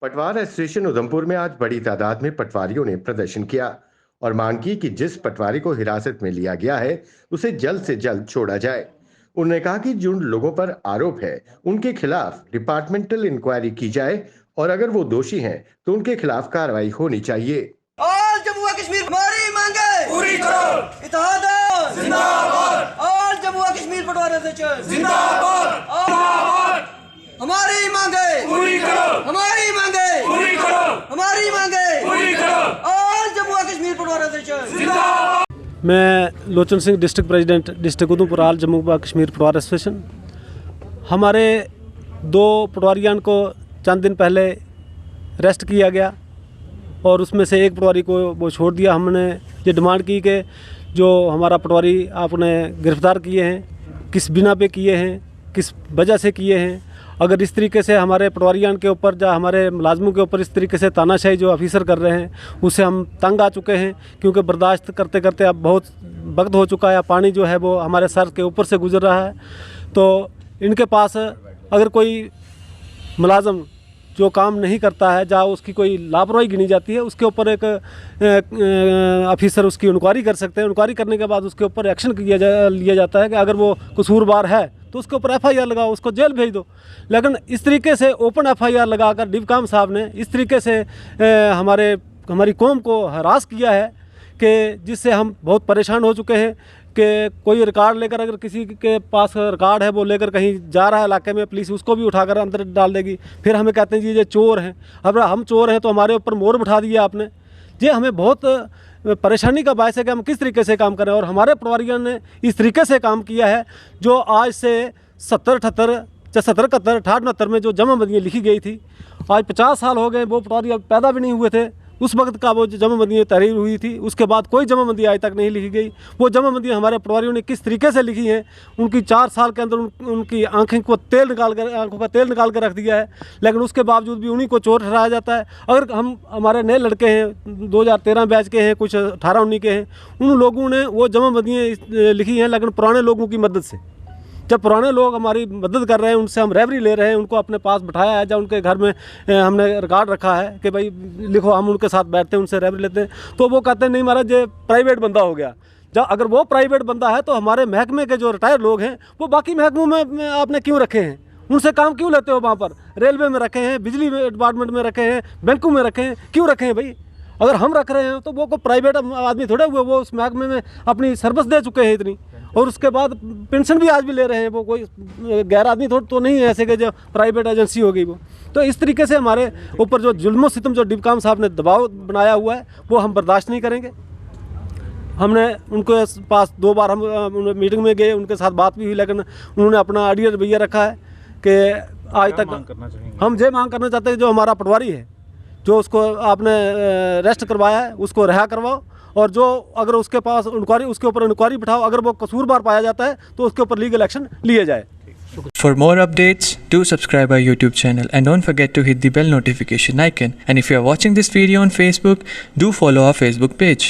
पटवार स्टेशन उधमपुर में आज बड़ी तादाद में पटवारियों ने प्रदर्शन किया और मांग की कि जिस पटवारी को हिरासत में लिया गया है उसे जल्द से जल्द छोड़ा जाए। उन्होंने कहा कि जिन लोगों पर आरोप है उनके खिलाफ डिपार्टमेंटल इंक्वायरी की जाए और अगर वो दोषी हैं तो उनके खिलाफ कार्रवाई होनी चाहिए। ऑल जम्मू और कश्मीर हमारी मांगे पूरी करो। इत्तेहाद जिंदाबाद। ऑल जम्मू और कश्मीर पटवारी एसोसिएशन जिंदाबाद। हमारी मांगे पूरी करो। हमारी मांगे पूरी करो। हमारी मांगे पूरी करो। ऑल जम्मू और कश्मीर पटवारी एसोसिएशन जिंदाबाद। मैं Lochan Singh, district president district Udhampur all Jammu व कश्मीर पटवार एसोसिएशन। हमारे दो पटवारियान को चंद दिन पहले अरेस्ट किया गया और उसमें से एक पटवारी को वो छोड़ दिया। हमने ये डिमांड की कि जो हमारा पटवारी आपने गिरफ्तार किए हैं किस बिना पे किए हैं, किस वजह से किए हैं। अगर इस तरीके से हमारे पटवारियान के ऊपर या हमारे मुलाजमों के ऊपर इस तरीके से तानाशाही जो ऑफिसर कर रहे हैं उससे हम तंग आ चुके हैं, क्योंकि बर्दाश्त करते करते अब बहुत वक्त हो चुका है। पानी जो है वो हमारे सर के ऊपर से गुजर रहा है। तो इनके पास अगर कोई मुलाजम जो काम नहीं करता है, जहाँ उसकी कोई लापरवाही गिनी जाती है, उसके ऊपर एक ऑफिसर उसकी इंक्वायरी कर सकते हैं। इंक्वायरी करने के बाद उसके ऊपर एक्शन लिया जाता है कि अगर वो कसूरवार है तो उसके ऊपर FIR लगाओ, उसको जेल भेज दो। लेकिन इस तरीके से ओपन FIR लगाकर डिवकाम साहब ने इस तरीके से हमारी कौम को हरास किया है कि जिससे हम बहुत परेशान हो चुके हैं कि कोई रिकॉर्ड लेकर, अगर किसी के पास रिकॉर्ड है वो लेकर कहीं जा रहा है इलाके में, पुलिस उसको भी उठाकर अंदर डाल देगी। फिर हमें कहते हैं जी ये चोर हैं। अब हम चोर हैं तो हमारे ऊपर मोहर बिठा दिया आपने। ये हमें बहुत परेशानी का बायस है कि हम किस तरीके से काम करें। और हमारे पटवारियों ने इस तरीके से काम किया है जो आज से 70-71 में जो जमाबंदियाँ लिखी गई थी, आज 50 साल हो गए, वो पटवारी पैदा भी नहीं हुए थे उस वक्त का वो जो जमाबंदी तहरीर हुई थी। उसके बाद कोई जमाबंदी आज तक नहीं लिखी गई। वो जमाबंदी हमारे पटवारियों ने किस तरीके से लिखी है, उनकी 4 साल के अंदर उनकी आंखों का तेल निकाल कर रख दिया है। लेकिन उसके बावजूद भी उन्हीं को चोर ठहराया जाता है। अगर हमारे नए लड़के हैं 2013 बैच के हैं, कुछ 18-19 के हैं, उन लोगों ने वो जमाबंदियाँ लिखी हैं लेकिन पुराने लोगों की मदद से। जब पुराने लोग हमारी मदद कर रहे हैं, उनसे हम रेवरी ले रहे हैं, उनको अपने पास बिठाया है, जब उनके घर में हमने रिकॉर्ड रखा है कि भाई लिखो, हम उनके साथ बैठते हैं, उनसे रेवरी लेते हैं, तो वो कहते हैं नहीं महाराज ये प्राइवेट बंदा हो गया। जब अगर वो प्राइवेट बंदा है तो हमारे महकमे के जो रिटायर्ड लोग हैं वो बाकी महकमों में आपने क्यों रखे हैं? उनसे काम क्यों लेते हो? वहाँ पर रेलवे में रखे हैं, बिजली डिपार्टमेंट में रखे हैं, बैंकों में रखे हैं, क्यों रखे हैं भाई? अगर हम रख रहे हैं तो वो कोई प्राइवेट आदमी थोड़े हुए, वो उस महकमे में अपनी सर्विस दे चुके हैं इतनी, और उसके बाद पेंशन भी आज भी ले रहे हैं। वो कोई गैर आदमी तो नहीं है ऐसे कि जो प्राइवेट एजेंसी हो गई वो। तो इस तरीके से हमारे ऊपर जो जुल्म सितम जो डिवकाम साहब ने दबाव बनाया हुआ है वो हम बर्दाश्त नहीं करेंगे। हमने उनके पास 2 बार हम मीटिंग में गए, उनके साथ बात भी हुई, लेकिन उन्होंने अपना आइडिया रवैया रखा है कि आज तक हम ये मांग करना चाहते हैं जो हमारा पटवारी है, जो उसको आपने अरेस्ट करवाया है उसको रिहा करवाओ, और जो अगर उसके पास इंक्वायरी, उसके ऊपर इंक्वायरी बिठाओ। अगर वो कसूरवार पाया जाता है तो उसके ऊपर लीगल एक्शन लिए जाए। For more updates, do subscribe our YouTube channel and don't forget to hit the bell notification icon. And if you are watching this video on Facebook, do follow our Facebook page.